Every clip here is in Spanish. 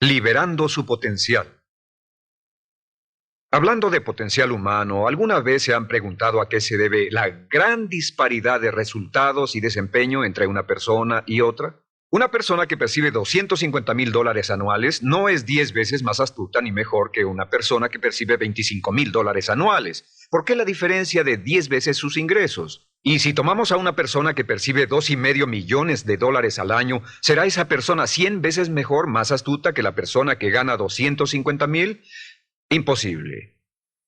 Liberando su potencial. Hablando de potencial humano, ¿alguna vez se han preguntado a qué se debe la gran disparidad de resultados y desempeño entre una persona y otra? Una persona que percibe $250,000 anuales no es 10 veces más astuta ni mejor que una persona que percibe $25,000 anuales. ¿Por qué la diferencia de 10 veces sus ingresos? Y si tomamos a una persona que percibe $2,5 millones al año, ¿será esa persona 100 veces mejor, más astuta que la persona que gana 250,000? Imposible.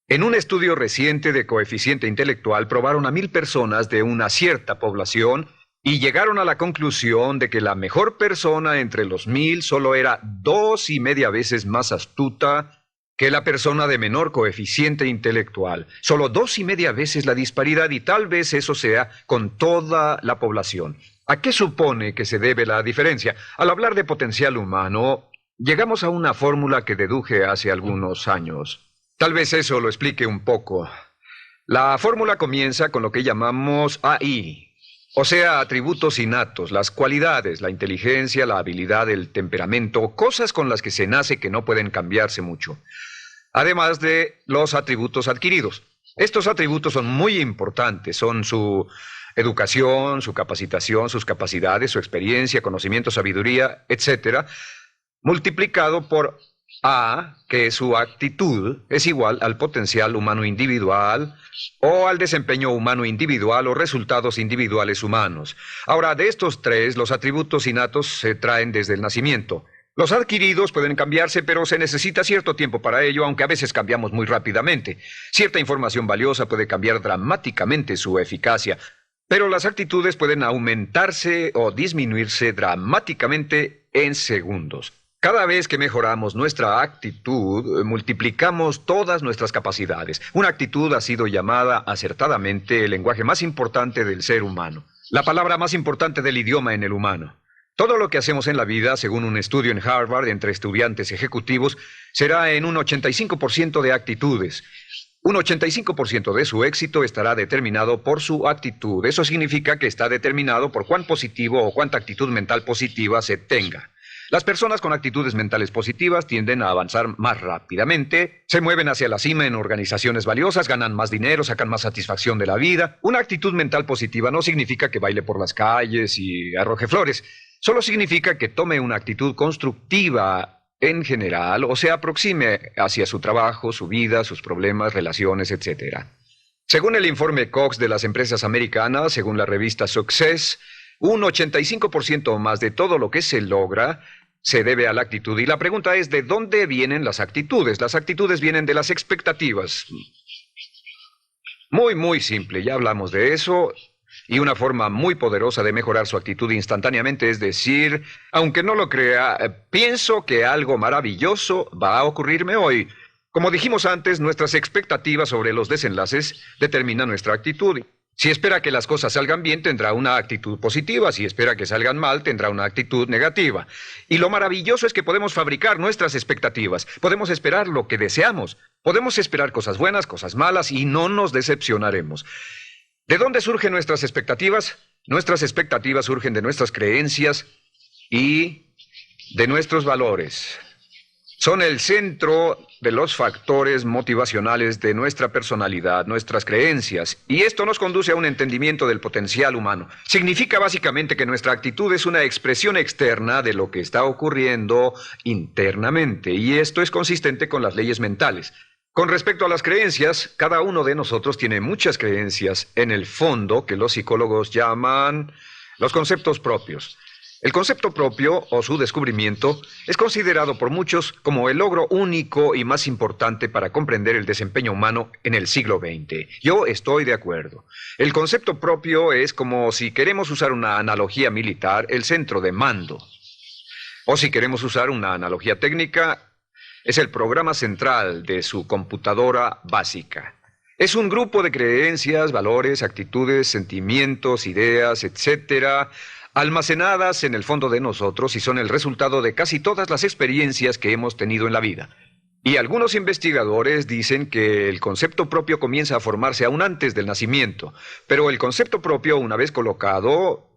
En un estudio reciente de coeficiente intelectual probaron a 1,000 personas de una cierta población y llegaron a la conclusión de que la mejor persona entre los 1,000 solo era 2,5 veces más astuta que la persona de menor coeficiente intelectual. Solo 2,5 veces la disparidad, y tal vez eso sea con toda la población. ¿A qué supone que se debe la diferencia? Al hablar de potencial humano, llegamos a una fórmula que deduje hace algunos años. Tal vez eso lo explique un poco. La fórmula comienza con lo que llamamos AI, o sea, atributos innatos, las cualidades, la inteligencia, la habilidad, el temperamento, cosas con las que se nace que no pueden cambiarse mucho. Además de los atributos adquiridos. Estos atributos son muy importantes, son su educación, su capacitación, sus capacidades, su experiencia, conocimiento, sabiduría, etc., multiplicado por A, que es su actitud, es igual al potencial humano individual o al desempeño humano individual o resultados individuales humanos. Ahora, de estos tres, los atributos innatos se traen desde el nacimiento. Los adquiridos pueden cambiarse, pero se necesita cierto tiempo para ello, aunque a veces cambiamos muy rápidamente. Cierta información valiosa puede cambiar dramáticamente su eficacia, pero las actitudes pueden aumentarse o disminuirse dramáticamente en segundos. Cada vez que mejoramos nuestra actitud, multiplicamos todas nuestras capacidades. Una actitud ha sido llamada acertadamente el lenguaje más importante del ser humano, la palabra más importante del idioma en el humano. Todo lo que hacemos en la vida, según un estudio en Harvard entre estudiantes ejecutivos, será en un 85% de actitudes. Un 85% de su éxito estará determinado por su actitud. Eso significa que está determinado por cuán positivo o cuánta actitud mental positiva se tenga. Las personas con actitudes mentales positivas tienden a avanzar más rápidamente, se mueven hacia la cima en organizaciones valiosas, ganan más dinero, sacan más satisfacción de la vida. Una actitud mental positiva no significa que baile por las calles y arroje flores. Solo significa que tome una actitud constructiva en general o se aproxime hacia su trabajo, su vida, sus problemas, relaciones, etc. Según el informe Cox de las empresas americanas, según la revista Success, un 85% o más de todo lo que se logra se debe a la actitud. Y la pregunta es, ¿de dónde vienen las actitudes? Las actitudes vienen de las expectativas. Muy simple, ya hablamos de eso. Y una forma muy poderosa de mejorar su actitud instantáneamente es decir, aunque no lo crea, pienso que algo maravilloso va a ocurrirme hoy. Como dijimos antes, nuestras expectativas sobre los desenlaces determinan nuestra actitud. Si espera que las cosas salgan bien, tendrá una actitud positiva. Si espera que salgan mal, tendrá una actitud negativa. Y lo maravilloso es que podemos fabricar nuestras expectativas. Podemos esperar lo que deseamos. Podemos esperar cosas buenas, cosas malas, y no nos decepcionaremos. ¿De dónde surgen nuestras expectativas? Nuestras expectativas surgen de nuestras creencias y de nuestros valores. Son el centro de los factores motivacionales de nuestra personalidad, nuestras creencias, y esto nos conduce a un entendimiento del potencial humano. Significa básicamente que nuestra actitud es una expresión externa de lo que está ocurriendo internamente, y esto es consistente con las leyes mentales. Con respecto a las creencias, cada uno de nosotros tiene muchas creencias en el fondo que los psicólogos llaman los conceptos propios. El concepto propio, o su descubrimiento, es considerado por muchos como el logro único y más importante para comprender el desempeño humano en el siglo XX. Yo estoy de acuerdo. El concepto propio es como, si queremos usar una analogía militar, el centro de mando. O si queremos usar una analogía técnica, es el programa central de su computadora básica. Es un grupo de creencias, valores, actitudes, sentimientos, ideas, etcétera, almacenadas en el fondo de nosotros y son el resultado de casi todas las experiencias que hemos tenido en la vida. Y algunos investigadores dicen que el concepto propio comienza a formarse aún antes del nacimiento, pero el concepto propio, una vez colocado,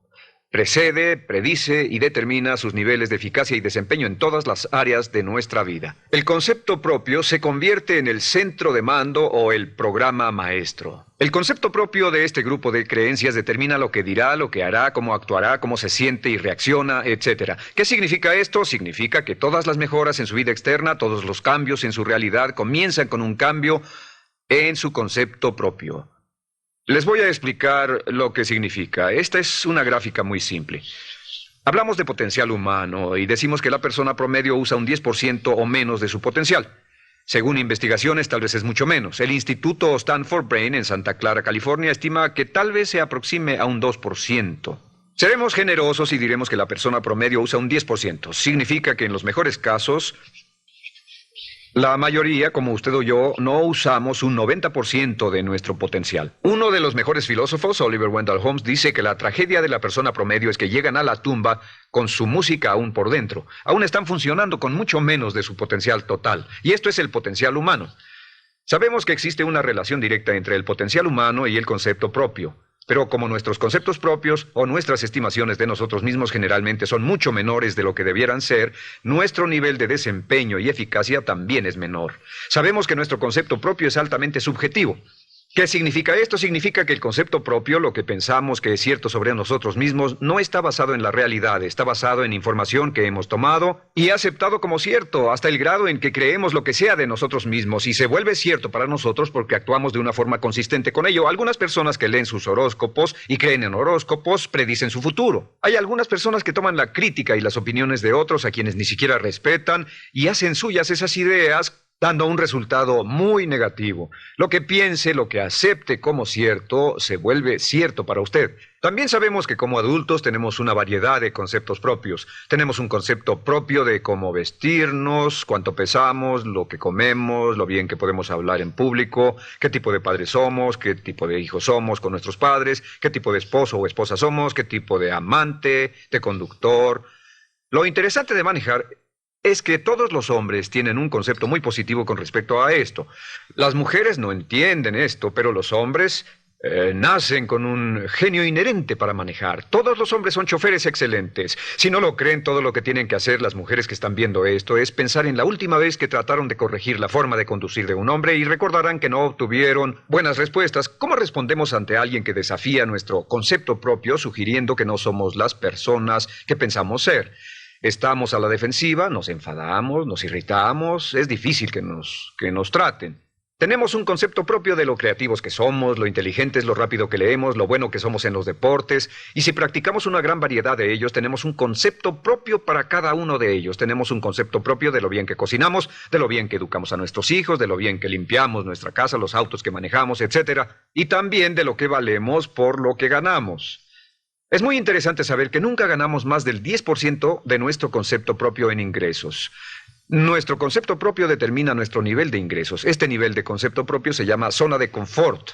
Precede, predice y determina sus niveles de eficacia y desempeño en todas las áreas de nuestra vida. El concepto propio se convierte en el centro de mando o el programa maestro. El concepto propio de este grupo de creencias determina lo que dirá, lo que hará, cómo actuará, cómo se siente y reacciona, etc. ¿Qué significa esto? Significa que todas las mejoras en su vida externa, todos los cambios en su realidad comienzan con un cambio en su concepto propio. Les voy a explicar lo que significa. Esta es una gráfica muy simple. Hablamos de potencial humano y decimos que la persona promedio usa un 10% o menos de su potencial. Según investigaciones, tal vez es mucho menos. El Instituto Stanford Brain en Santa Clara, California, estima que tal vez se aproxime a un 2%. Seremos generosos y diremos que la persona promedio usa un 10%. Significa que en los mejores casos, la mayoría, como usted o yo, no usamos un 90% de nuestro potencial. Uno de los mejores filósofos, Oliver Wendell Holmes, dice que la tragedia de la persona promedio es que llegan a la tumba con su música aún por dentro. Aún están funcionando con mucho menos de su potencial total. Y esto es el potencial humano. Sabemos que existe una relación directa entre el potencial humano y el concepto propio. Pero como nuestros conceptos propios o nuestras estimaciones de nosotros mismos generalmente son mucho menores de lo que debieran ser, nuestro nivel de desempeño y eficacia también es menor. Sabemos que nuestro concepto propio es altamente subjetivo. ¿Qué significa esto? Significa que el concepto propio, lo que pensamos que es cierto sobre nosotros mismos, no está basado en la realidad, está basado en información que hemos tomado y aceptado como cierto, hasta el grado en que creemos lo que sea de nosotros mismos y se vuelve cierto para nosotros porque actuamos de una forma consistente con ello. Algunas personas que leen sus horóscopos y creen en horóscopos predicen su futuro. Hay algunas personas que toman la crítica y las opiniones de otros a quienes ni siquiera respetan y hacen suyas esas ideas, dando un resultado muy negativo. Lo que piense, lo que acepte como cierto, se vuelve cierto para usted. También sabemos que como adultos tenemos una variedad de conceptos propios. Tenemos un concepto propio de cómo vestirnos, cuánto pesamos, lo que comemos, lo bien que podemos hablar en público, qué tipo de padres somos, qué tipo de hijos somos con nuestros padres, qué tipo de esposo o esposa somos, qué tipo de amante, de conductor. Lo interesante de manejar es que todos los hombres tienen un concepto muy positivo con respecto a esto. Las mujeres no entienden esto, pero los hombres nacen con un genio inherente para manejar. Todos los hombres son choferes excelentes. Si no lo creen, todo lo que tienen que hacer las mujeres que están viendo esto es pensar en la última vez que trataron de corregir la forma de conducir de un hombre y recordarán que no obtuvieron buenas respuestas. ¿Cómo respondemos ante alguien que desafía nuestro concepto propio, sugiriendo que no somos las personas que pensamos ser? Estamos a la defensiva, nos enfadamos, nos irritamos, es difícil que nos traten. Tenemos un concepto propio de lo creativos que somos, lo inteligentes, lo rápido que leemos, lo bueno que somos en los deportes, y si practicamos una gran variedad de ellos, tenemos un concepto propio para cada uno de ellos. Tenemos un concepto propio de lo bien que cocinamos, de lo bien que educamos a nuestros hijos, de lo bien que limpiamos nuestra casa, los autos que manejamos, etc. Y también de lo que valemos por lo que ganamos. Es muy interesante saber que nunca ganamos más del 10% de nuestro concepto propio en ingresos. Nuestro concepto propio determina nuestro nivel de ingresos. Este nivel de concepto propio se llama zona de confort.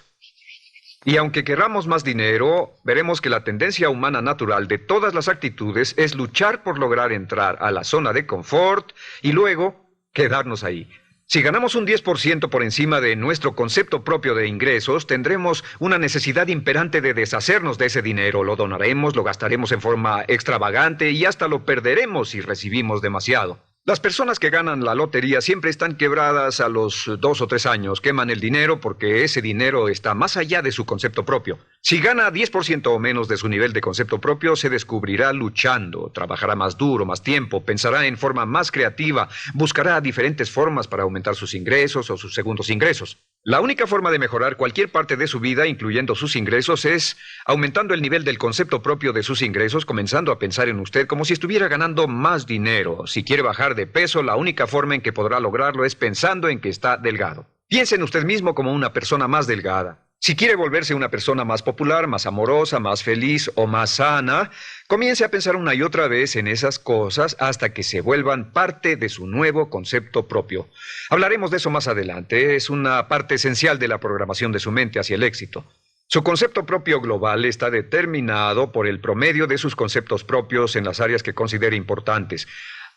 Y aunque queramos más dinero, veremos que la tendencia humana natural de todas las actitudes es luchar por lograr entrar a la zona de confort y luego quedarnos ahí. Si ganamos un 10% por encima de nuestro concepto propio de ingresos, tendremos una necesidad imperante de deshacernos de ese dinero. Lo donaremos, lo gastaremos en forma extravagante y hasta lo perderemos si recibimos demasiado. Las personas que ganan la lotería siempre están quebradas a los 2 o 3 años. Queman el dinero porque ese dinero está más allá de su concepto propio. Si gana 10% o menos de su nivel de concepto propio, se descubrirá luchando, trabajará más duro, más tiempo, pensará en forma más creativa, buscará diferentes formas para aumentar sus ingresos o sus segundos ingresos. La única forma de mejorar cualquier parte de su vida, incluyendo sus ingresos, es aumentando el nivel del concepto propio de sus ingresos, comenzando a pensar en usted como si estuviera ganando más dinero. Si quiere bajar de peso, la única forma en que podrá lograrlo es pensando en que está delgado. Piense en usted mismo como una persona más delgada. Si quiere volverse una persona más popular, más amorosa, más feliz o más sana, comience a pensar una y otra vez en esas cosas hasta que se vuelvan parte de su nuevo concepto propio. Hablaremos de eso más adelante. Es una parte esencial de la programación de su mente hacia el éxito. Su concepto propio global está determinado por el promedio de sus conceptos propios en las áreas que considere importantes.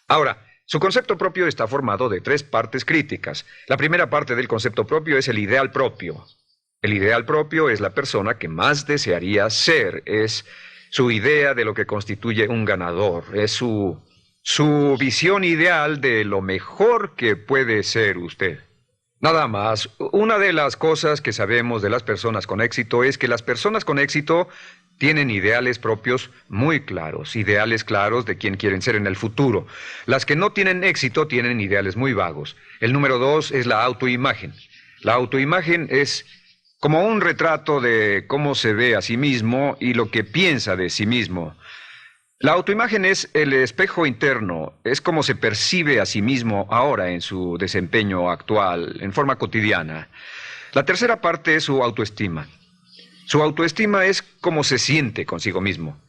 Ahora, su concepto propio está formado de 3 partes críticas. La primera parte del concepto propio es el ideal propio. El ideal propio es la persona que más desearía ser, es su idea de lo que constituye un ganador, es su visión ideal de lo mejor que puede ser usted. Nada más, una de las cosas que sabemos de las personas con éxito es que las personas con éxito tienen ideales propios muy claros, ideales claros de quién quieren ser en el futuro. Las que no tienen éxito tienen ideales muy vagos. El número 2 es la autoimagen. La autoimagen es como un retrato de cómo se ve a sí mismo y lo que piensa de sí mismo. La autoimagen es el espejo interno, es como se percibe a sí mismo ahora en su desempeño actual, en forma cotidiana. La tercera parte es su autoestima. Su autoestima es cómo se siente consigo mismo.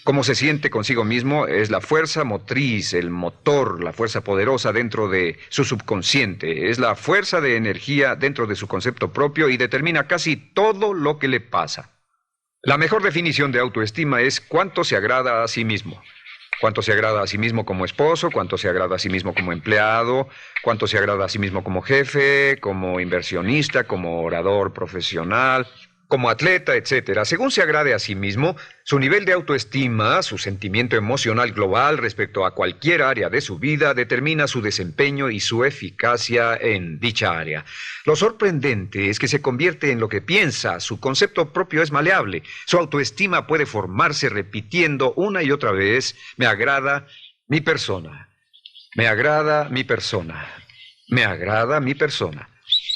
Cómo se siente consigo mismo es la fuerza motriz, el motor, la fuerza poderosa dentro de su subconsciente. Es la fuerza de energía dentro de su concepto propio y determina casi todo lo que le pasa. La mejor definición de autoestima es cuánto se agrada a sí mismo. Cuánto se agrada a sí mismo como esposo, cuánto se agrada a sí mismo como empleado, cuánto se agrada a sí mismo como jefe, como inversionista, como orador profesional, como atleta, etcétera. Según se agrade a sí mismo, su nivel de autoestima, su sentimiento emocional global respecto a cualquier área de su vida, determina su desempeño y su eficacia en dicha área. Lo sorprendente es que se convierte en lo que piensa, su concepto propio es maleable, su autoestima puede formarse repitiendo una y otra vez, me agrada mi persona, me agrada mi persona, me agrada mi persona.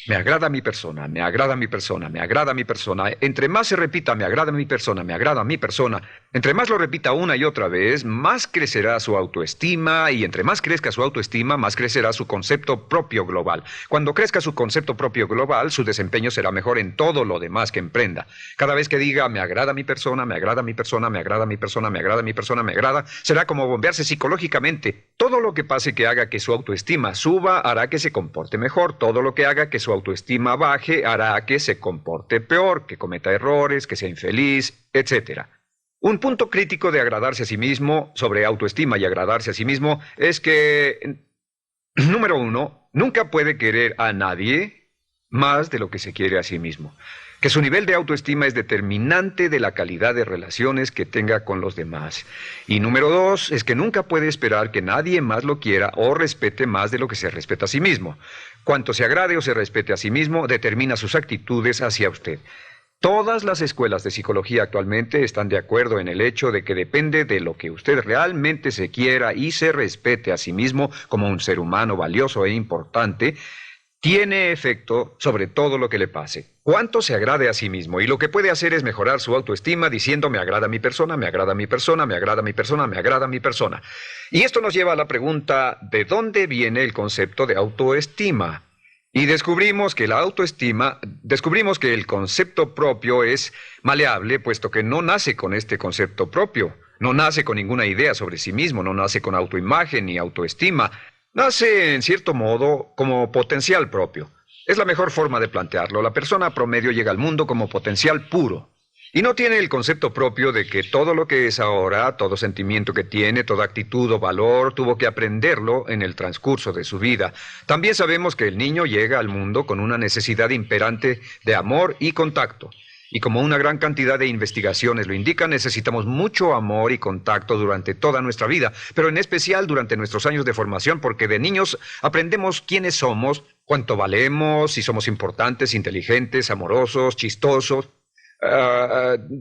Me agrada mi persona, me agrada mi persona, me agrada mi persona. Entre más se repita, me agrada mi persona, me agrada mi persona. Entre más lo repita una y otra vez, más crecerá su autoestima y entre más crezca su autoestima, más crecerá su concepto propio global. Cuando crezca su concepto propio global, su desempeño será mejor en todo lo demás que emprenda. Cada vez que diga, me agrada mi persona, me agrada mi persona, me agrada mi persona, me agrada mi persona, me agrada, será como bombearse psicológicamente. Todo lo que pase que haga que su autoestima suba hará que se comporte mejor. Todo lo que haga que su autoestima baje hará que se comporte peor, que cometa errores, que sea infeliz, etc. Un punto crítico de agradarse a sí mismo, sobre autoestima y agradarse a sí mismo, es que, número 1, nunca puede querer a nadie más de lo que se quiere a sí mismo. Que su nivel de autoestima es determinante de la calidad de relaciones que tenga con los demás. Y número 2, es que nunca puede esperar que nadie más lo quiera o respete más de lo que se respeta a sí mismo. Cuanto se agrade o se respete a sí mismo, determina sus actitudes hacia usted. Todas las escuelas de psicología actualmente están de acuerdo en el hecho de que depende de lo que usted realmente se quiera y se respete a sí mismo como un ser humano valioso e importante, tiene efecto sobre todo lo que le pase. Cuánto se agrade a sí mismo y lo que puede hacer es mejorar su autoestima diciendo me agrada mi persona, me agrada mi persona, me agrada mi persona, me agrada mi persona. Y esto nos lleva a la pregunta, ¿de dónde viene el concepto de autoestima? Y descubrimos que el concepto propio es maleable, puesto que no nace con este concepto propio, no nace con ninguna idea sobre sí mismo, no nace con autoimagen ni autoestima, nace en cierto modo como potencial propio. Es la mejor forma de plantearlo. La persona promedio llega al mundo como potencial puro. Y no tiene el concepto propio de que todo lo que es ahora, todo sentimiento que tiene, toda actitud o valor, tuvo que aprenderlo en el transcurso de su vida. También sabemos que el niño llega al mundo con una necesidad imperante de amor y contacto. Y como una gran cantidad de investigaciones lo indican, necesitamos mucho amor y contacto durante toda nuestra vida, pero en especial durante nuestros años de formación, porque de niños aprendemos quiénes somos, cuánto valemos, si somos importantes, inteligentes, amorosos, chistosos.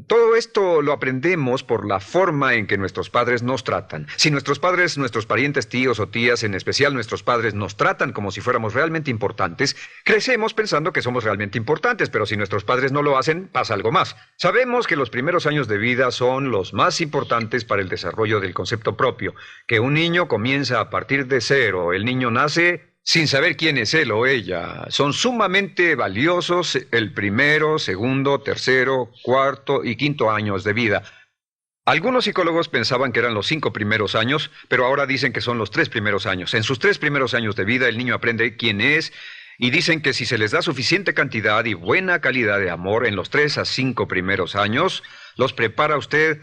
Todo esto lo aprendemos por la forma en que nuestros padres nos tratan. Si nuestros padres, nuestros parientes, tíos o tías, en especial nuestros padres, nos tratan como si fuéramos realmente importantes, crecemos pensando que somos realmente importantes, pero si nuestros padres no lo hacen, pasa algo más. Sabemos que los primeros años de vida son los más importantes para el desarrollo del concepto propio, que un niño comienza a partir de cero. El niño nace sin saber quién es él o ella. Son sumamente valiosos el primero, segundo, tercero, cuarto y quinto años de vida. Algunos psicólogos pensaban que eran los 5 primeros años, pero ahora dicen que son los 3 primeros años. En sus 3 primeros años de vida el niño aprende quién es y dicen que si se les da suficiente cantidad y buena calidad de amor en los 3 a 5 primeros años, los prepara usted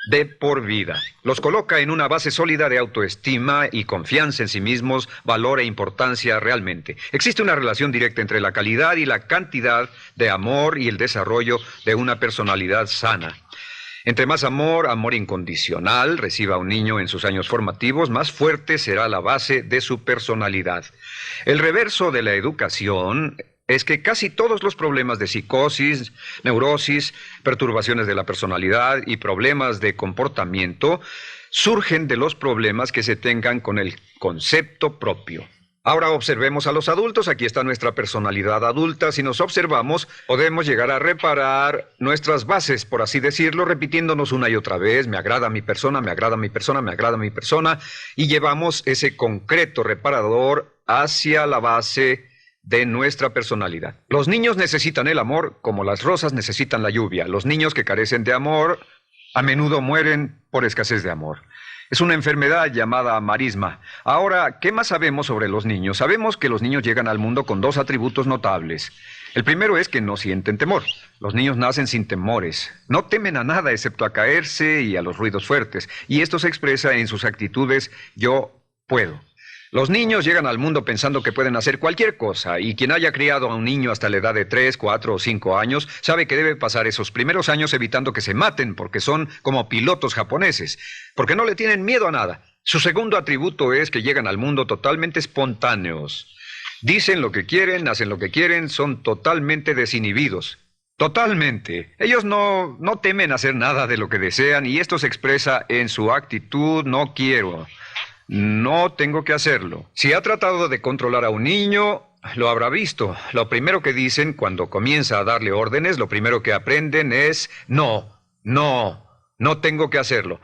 de por vida. Los coloca en una base sólida de autoestima y confianza en sí mismos, valor e importancia realmente. Existe una relación directa entre la calidad y la cantidad de amor y el desarrollo de una personalidad sana. Entre más amor, amor incondicional, reciba un niño en sus años formativos, más fuerte será la base de su personalidad. El reverso de la educación es que casi todos los problemas de psicosis, neurosis, perturbaciones de la personalidad y problemas de comportamiento surgen de los problemas que se tengan con el concepto propio. Ahora observemos a los adultos. Aquí está nuestra personalidad adulta. Si nos observamos, podemos llegar a reparar nuestras bases, por así decirlo, repitiéndonos una y otra vez: me agrada mi persona, me agrada mi persona, me agrada mi persona, y llevamos ese concreto reparador hacia la base de nuestra personalidad. Los niños necesitan el amor como las rosas necesitan la lluvia. Los niños que carecen de amor a menudo mueren por escasez de amor. Es una enfermedad llamada marisma. Ahora, ¿qué más sabemos sobre los niños? Sabemos que los niños llegan al mundo con dos atributos notables. El primero es que no sienten temor. Los niños nacen sin temores. No temen a nada excepto a caerse y a los ruidos fuertes. Y esto se expresa en sus actitudes: yo puedo. Los niños llegan al mundo pensando que pueden hacer cualquier cosa, y quien haya criado a un niño hasta la edad de 3, 4 o 5 años sabe que debe pasar esos primeros años evitando que se maten, porque son como pilotos japoneses, porque no le tienen miedo a nada. Su segundo atributo es que llegan al mundo totalmente espontáneos. Dicen lo que quieren, hacen lo que quieren, son totalmente desinhibidos. Totalmente. Ellos no temen hacer nada de lo que desean, y esto se expresa en su actitud: no quiero. No tengo que hacerlo. Si ha tratado de controlar a un niño, lo habrá visto. Lo primero que dicen cuando comienza a darle órdenes, lo primero que aprenden es: no tengo que hacerlo.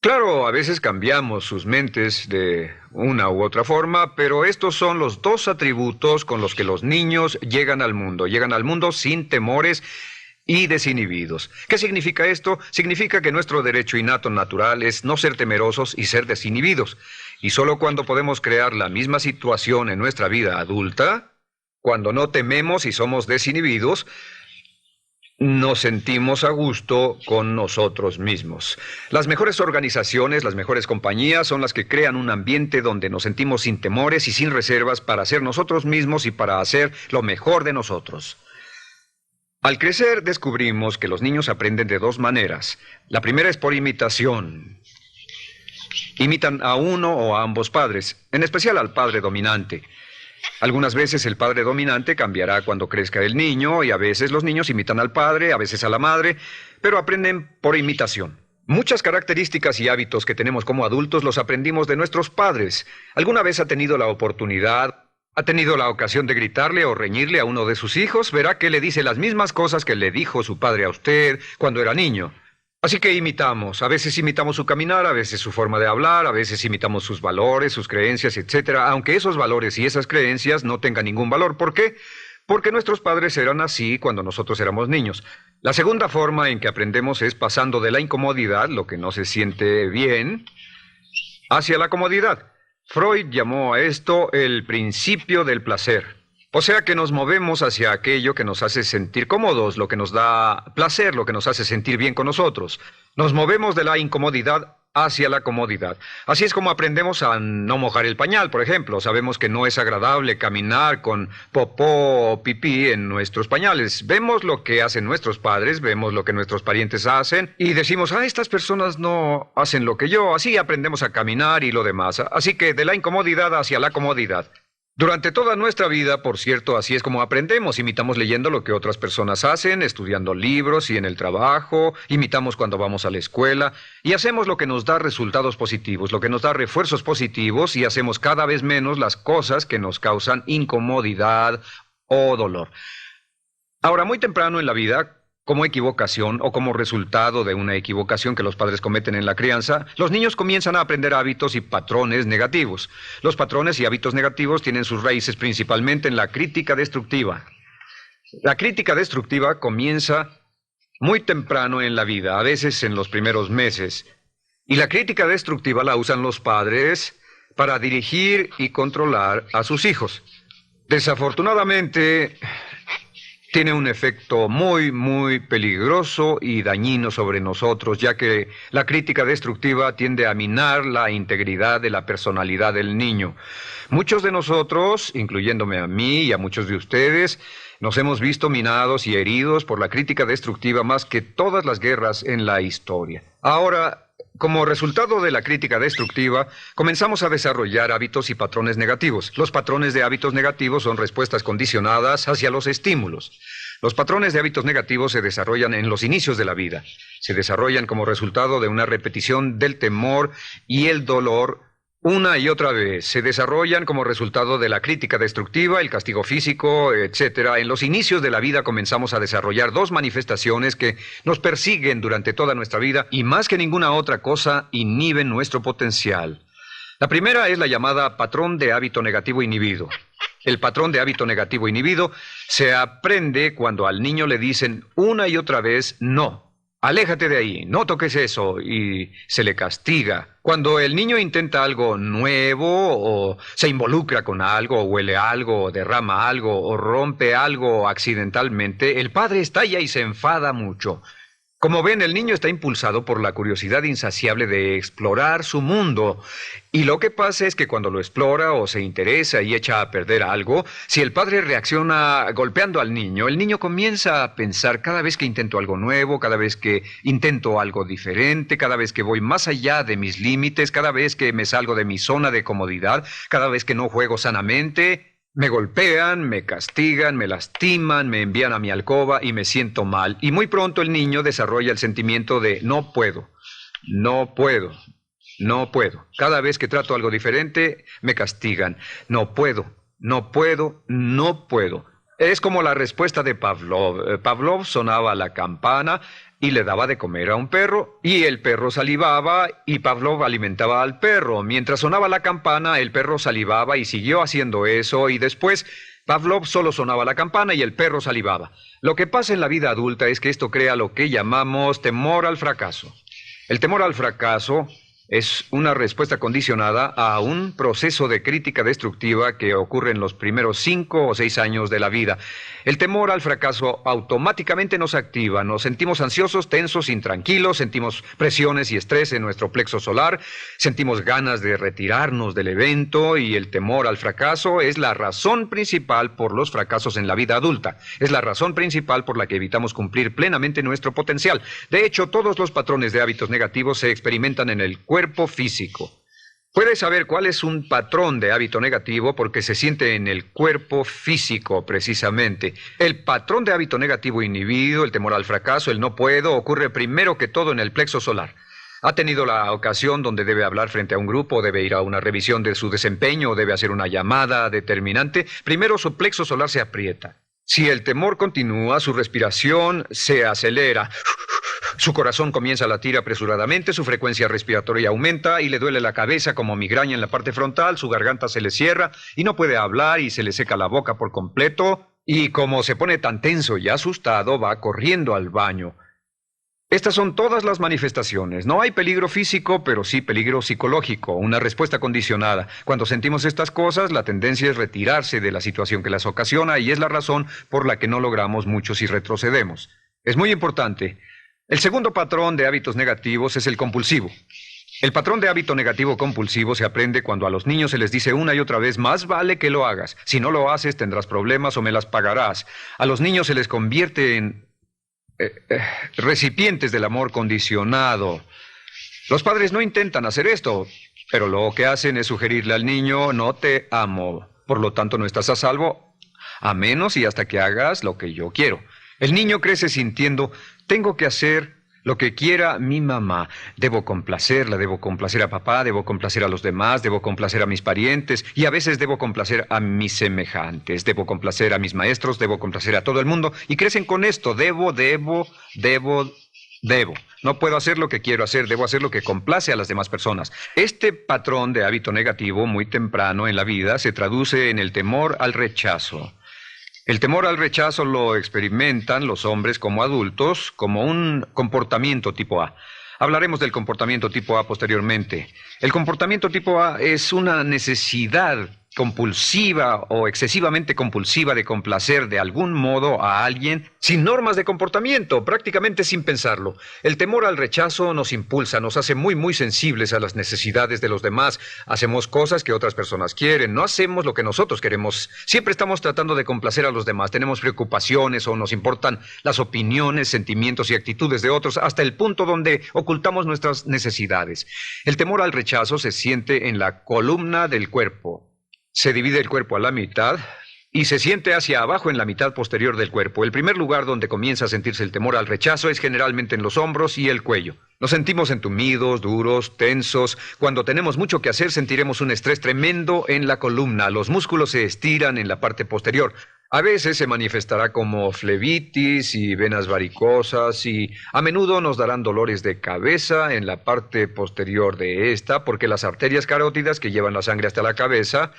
Claro, a veces cambiamos sus mentes de una u otra forma, pero estos son los dos atributos con los que los niños llegan al mundo. Llegan al mundo sin temores y desinhibidos. ¿Qué significa esto? Significa que nuestro derecho innato natural es no ser temerosos y ser desinhibidos. Y solo cuando podemos crear la misma situación en nuestra vida adulta, cuando no tememos y somos desinhibidos, nos sentimos a gusto con nosotros mismos. Las mejores organizaciones, las mejores compañías son las que crean un ambiente donde nos sentimos sin temores y sin reservas para ser nosotros mismos y para hacer lo mejor de nosotros. Al crecer descubrimos que los niños aprenden de dos maneras. La primera es por imitación. Imitan a uno o a ambos padres, en especial al padre dominante. Algunas veces el padre dominante cambiará cuando crezca el niño, y a veces los niños imitan al padre, a veces a la madre, pero aprenden por imitación. Muchas características y hábitos que tenemos como adultos los aprendimos de nuestros padres. ¿Alguna vez ha tenido la ocasión de gritarle o reñirle a uno de sus hijos? Verá que le dice las mismas cosas que le dijo su padre a usted cuando era niño. Así que imitamos. A veces imitamos su caminar, a veces su forma de hablar, a veces imitamos sus valores, sus creencias, etc. Aunque esos valores y esas creencias no tengan ningún valor. ¿Por qué? Porque nuestros padres eran así cuando nosotros éramos niños. La segunda forma en que aprendemos es pasando de la incomodidad, lo que no se siente bien, hacia la comodidad. Freud llamó a esto el principio del placer. O sea que nos movemos hacia aquello que nos hace sentir cómodos, lo que nos da placer, lo que nos hace sentir bien con nosotros. Nos movemos de la incomodidad hacia la comodidad. Así es como aprendemos a no mojar el pañal, por ejemplo. Sabemos que no es agradable caminar con popó o pipí en nuestros pañales. Vemos lo que hacen nuestros padres, vemos lo que nuestros parientes hacen y decimos: estas personas no hacen lo que yo. Así aprendemos a caminar y lo demás. Así que de la incomodidad hacia la comodidad. Durante toda nuestra vida, por cierto, así es como aprendemos. Imitamos leyendo lo que otras personas hacen, estudiando libros y en el trabajo, imitamos cuando vamos a la escuela, y hacemos lo que nos da resultados positivos, lo que nos da refuerzos positivos, y hacemos cada vez menos las cosas que nos causan incomodidad o dolor. Ahora, muy temprano en la vida, como equivocación o como resultado de una equivocación que los padres cometen en la crianza, los niños comienzan a aprender hábitos y patrones negativos. Los patrones y hábitos negativos tienen sus raíces principalmente en la crítica destructiva. La crítica destructiva comienza muy temprano en la vida, a veces en los primeros meses. Y la crítica destructiva la usan los padres para dirigir y controlar a sus hijos. Desafortunadamente, Tiene un efecto muy peligroso y dañino sobre nosotros, ya que la crítica destructiva tiende a minar la integridad de la personalidad del niño. Muchos de nosotros, incluyéndome a mí y a muchos de ustedes, nos hemos visto minados y heridos por la crítica destructiva más que todas las guerras en la historia. Ahora, como resultado de la crítica destructiva, comenzamos a desarrollar hábitos y patrones negativos. Los patrones de hábitos negativos son respuestas condicionadas hacia los estímulos. Los patrones de hábitos negativos se desarrollan en los inicios de la vida. Se desarrollan como resultado de una repetición del temor y el dolor una y otra vez. Se desarrollan como resultado de la crítica destructiva, el castigo físico, etc. En los inicios de la vida comenzamos a desarrollar dos manifestaciones que nos persiguen durante toda nuestra vida y más que ninguna otra cosa inhiben nuestro potencial. La primera es la llamada patrón de hábito negativo inhibido. El patrón de hábito negativo inhibido se aprende cuando al niño le dicen una y otra vez no. Aléjate de ahí, no toques eso, y se le castiga. Cuando el niño intenta algo nuevo, o se involucra con algo, o huele algo, o derrama algo, o rompe algo accidentalmente, el padre estalla y se enfada mucho. Como ven, el niño está impulsado por la curiosidad insaciable de explorar su mundo. Y lo que pasa es que cuando lo explora o se interesa y echa a perder algo, si el padre reacciona golpeando al niño, el niño comienza a pensar cada vez que intento algo nuevo, cada vez que intento algo diferente, cada vez que voy más allá de mis límites, cada vez que me salgo de mi zona de comodidad, cada vez que no juego sanamente, me golpean, me castigan, me lastiman, me envían a mi alcoba y me siento mal. Y muy pronto el niño desarrolla el sentimiento de no puedo, no puedo, no puedo. Cada vez que trato algo diferente, me castigan. No puedo, no puedo, no puedo. Es como la respuesta de Pavlov. Pavlov sonaba la campana y le daba de comer a un perro, y el perro salivaba, y Pavlov alimentaba al perro. Mientras sonaba la campana, el perro salivaba y siguió haciendo eso, y después Pavlov solo sonaba la campana y el perro salivaba. Lo que pasa en la vida adulta es que esto crea lo que llamamos temor al fracaso. El temor al fracaso es una respuesta condicionada a un proceso de crítica destructiva que ocurre en los primeros 5 o 6 años de la vida. El temor al fracaso automáticamente nos activa, nos sentimos ansiosos, tensos, intranquilos, sentimos presiones y estrés en nuestro plexo solar, sentimos ganas de retirarnos del evento y el temor al fracaso es la razón principal por los fracasos en la vida adulta. Es la razón principal por la que evitamos cumplir plenamente nuestro potencial. De hecho, todos los patrones de hábitos negativos se experimentan en el cuerpo físico. Puedes saber cuál es un patrón de hábito negativo porque se siente en el cuerpo físico, precisamente. El patrón de hábito negativo inhibido, el temor al fracaso, el no puedo, ocurre primero que todo en el plexo solar. ¿Ha tenido la ocasión donde debe hablar frente a un grupo, debe ir a una revisión de su desempeño, debe hacer una llamada determinante? Primero su plexo solar se aprieta. Si el temor continúa, su respiración se acelera. Su corazón comienza a latir apresuradamente, su frecuencia respiratoria aumenta y le duele la cabeza como migraña en la parte frontal, su garganta se le cierra y no puede hablar y se le seca la boca por completo. Y como se pone tan tenso y asustado, va corriendo al baño. Estas son todas las manifestaciones. No hay peligro físico, pero sí peligro psicológico, una respuesta condicionada. Cuando sentimos estas cosas, la tendencia es retirarse de la situación que las ocasiona y es la razón por la que no logramos mucho si retrocedemos. Es muy importante. El segundo patrón de hábitos negativos es el compulsivo. El patrón de hábito negativo compulsivo se aprende cuando a los niños se les dice una y otra vez, más vale que lo hagas. Si no lo haces, tendrás problemas o me las pagarás. A los niños se les convierte en recipientes del amor condicionado. Los padres no intentan hacer esto, pero lo que hacen es sugerirle al niño, no te amo. Por lo tanto, no estás a salvo, a menos y hasta que hagas lo que yo quiero. El niño crece sintiendo, tengo que hacer lo que quiera mi mamá. Debo complacerla, debo complacer a papá, debo complacer a los demás, debo complacer a mis parientes y a veces debo complacer a mis semejantes, debo complacer a mis maestros, debo complacer a todo el mundo y crecen con esto, debo. No puedo hacer lo que quiero hacer, debo hacer lo que complace a las demás personas. Este patrón de hábito negativo muy temprano en la vida se traduce en el temor al rechazo. El temor al rechazo lo experimentan los hombres como adultos como un comportamiento tipo A. Hablaremos del comportamiento tipo A posteriormente. El comportamiento tipo A es una necesidad compulsiva o excesivamente compulsiva de complacer de algún modo a alguien sin normas de comportamiento, prácticamente sin pensarlo. El temor al rechazo nos impulsa, nos hace muy sensibles a las necesidades de los demás. Hacemos cosas que otras personas quieren, no hacemos lo que nosotros queremos. Siempre estamos tratando de complacer a los demás. Tenemos preocupaciones o nos importan las opiniones, sentimientos y actitudes de otros hasta el punto donde ocultamos nuestras necesidades. El temor al rechazo se siente en la columna del cuerpo. Se divide el cuerpo a la mitad y se siente hacia abajo en la mitad posterior del cuerpo. El primer lugar donde comienza a sentirse el temor al rechazo es generalmente en los hombros y el cuello. Nos sentimos entumidos, duros, tensos. Cuando tenemos mucho que hacer sentiremos un estrés tremendo en la columna. Los músculos se estiran en la parte posterior. A veces se manifestará como flebitis y venas varicosas y a menudo nos darán dolores de cabeza en la parte posterior de esta porque las arterias carótidas que llevan la sangre hasta la cabeza,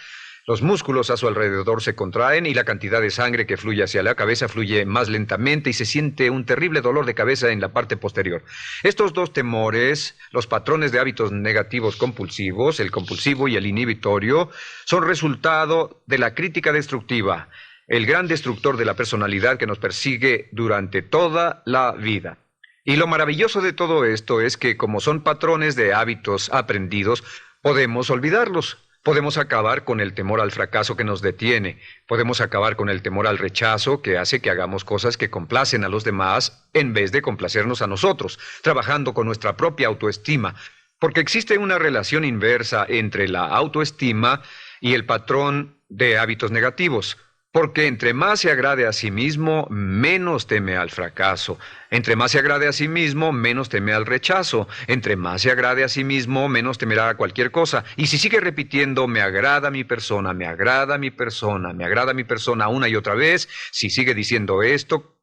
los músculos a su alrededor se contraen y la cantidad de sangre que fluye hacia la cabeza fluye más lentamente y se siente un terrible dolor de cabeza en la parte posterior. Estos dos temores, los patrones de hábitos negativos compulsivos, el compulsivo y el inhibitorio, son resultado de la crítica destructiva, el gran destructor de la personalidad que nos persigue durante toda la vida. Y lo maravilloso de todo esto es que como son patrones de hábitos aprendidos, podemos olvidarlos. Podemos acabar con el temor al fracaso que nos detiene. Podemos acabar con el temor al rechazo que hace que hagamos cosas que complacen a los demás en vez de complacernos a nosotros, trabajando con nuestra propia autoestima. Porque existe una relación inversa entre la autoestima y el patrón de hábitos negativos. Porque entre más se agrade a sí mismo, menos teme al fracaso. Entre más se agrade a sí mismo, menos teme al rechazo. Entre más se agrade a sí mismo, menos temerá a cualquier cosa. Y si sigue repitiendo, me agrada mi persona, me agrada mi persona, me agrada mi persona una y otra vez, si sigue diciendo esto,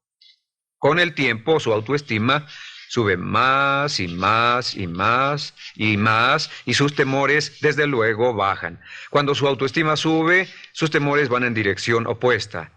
con el tiempo su autoestima sube más y más y más y más y sus temores desde luego bajan. Cuando su autoestima sube, sus temores van en dirección opuesta.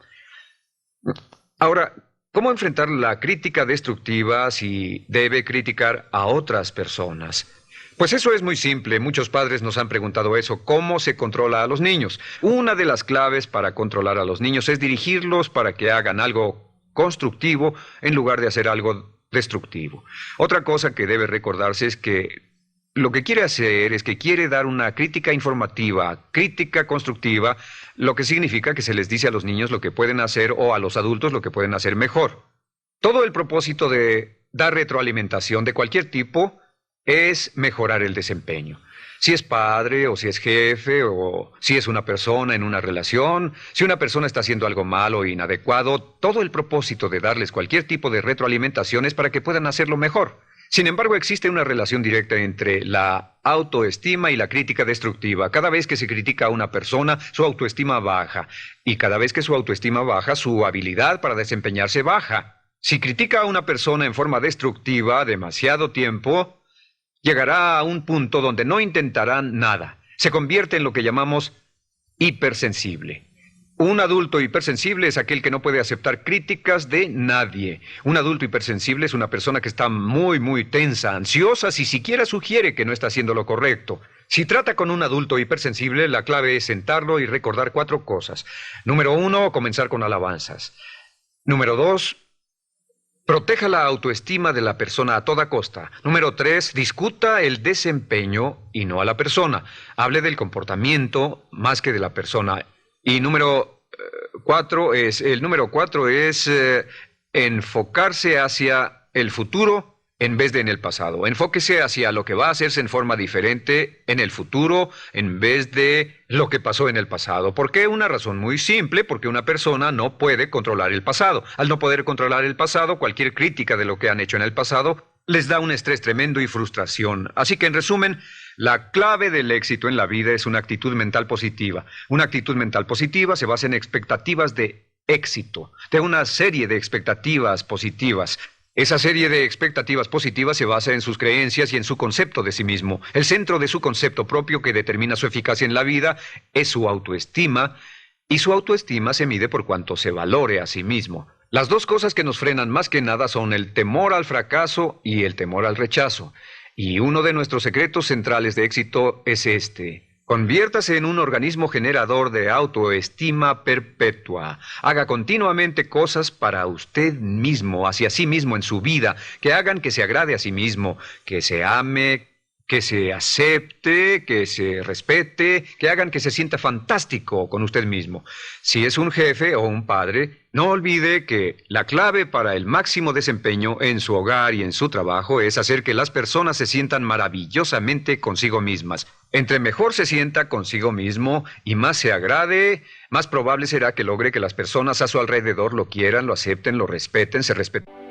Ahora, ¿cómo enfrentar la crítica destructiva si debe criticar a otras personas? Pues eso es muy simple. Muchos padres nos han preguntado eso. ¿Cómo se controla a los niños? Una de las claves para controlar a los niños es dirigirlos para que hagan algo constructivo en lugar de hacer algo destructivo. Otra cosa que debe recordarse es que lo que quiere hacer es que quiere dar una crítica informativa, crítica constructiva, lo que significa que se les dice a los niños lo que pueden hacer o a los adultos lo que pueden hacer mejor. Todo el propósito de dar retroalimentación de cualquier tipo es mejorar el desempeño. Si es padre o si es jefe o si es una persona en una relación, si una persona está haciendo algo malo o inadecuado, todo el propósito de darles cualquier tipo de retroalimentación es para que puedan hacerlo mejor. Sin embargo, existe una relación directa entre la autoestima y la crítica destructiva. Cada vez que se critica a una persona, su autoestima baja. Y cada vez que su autoestima baja, su habilidad para desempeñarse baja. Si critica a una persona en forma destructiva demasiado tiempo, llegará a un punto donde no intentarán nada. Se convierte en lo que llamamos hipersensible. Un adulto hipersensible es aquel que no puede aceptar críticas de nadie. Un adulto hipersensible es una persona que está muy tensa, ansiosa, si siquiera sugiere que no está haciendo lo correcto. Si trata con un adulto hipersensible, la clave es sentarlo y recordar 4 cosas. Número 1, comenzar con alabanzas. Número 2, proteja la autoestima de la persona a toda costa. Número 3, discuta el desempeño y no a la persona. Hable del comportamiento más que de la persona. Y número 4 es enfocarse hacia el futuro en vez de en el pasado. Enfóquese hacia lo que va a hacerse en forma diferente en el futuro en vez de lo que pasó en el pasado. ¿Por qué? Una razón muy simple, porque una persona no puede controlar el pasado. Al no poder controlar el pasado, cualquier crítica de lo que han hecho en el pasado les da un estrés tremendo y frustración. Así que, en resumen, la clave del éxito en la vida es una actitud mental positiva. Una actitud mental positiva se basa en expectativas de éxito, de una serie de expectativas positivas. Esa serie de expectativas positivas se basa en sus creencias y en su concepto de sí mismo. El centro de su concepto propio que determina su eficacia en la vida es su autoestima, y su autoestima se mide por cuanto se valore a sí mismo. Las dos cosas que nos frenan más que nada son el temor al fracaso y el temor al rechazo. Y uno de nuestros secretos centrales de éxito es este: Conviértase en un organismo generador de autoestima perpetua. Haga continuamente cosas para usted mismo, hacia sí mismo en su vida, que hagan que se agrade a sí mismo, que se ame, que se acepte, que se respete, que hagan que se sienta fantástico con usted mismo. Si es un jefe o un padre, no olvide que la clave para el máximo desempeño en su hogar y en su trabajo es hacer que las personas se sientan maravillosamente consigo mismas. Entre mejor se sienta consigo mismo y más se agrade, más probable será que logre que las personas a su alrededor lo quieran, lo acepten, lo respeten, se respeten.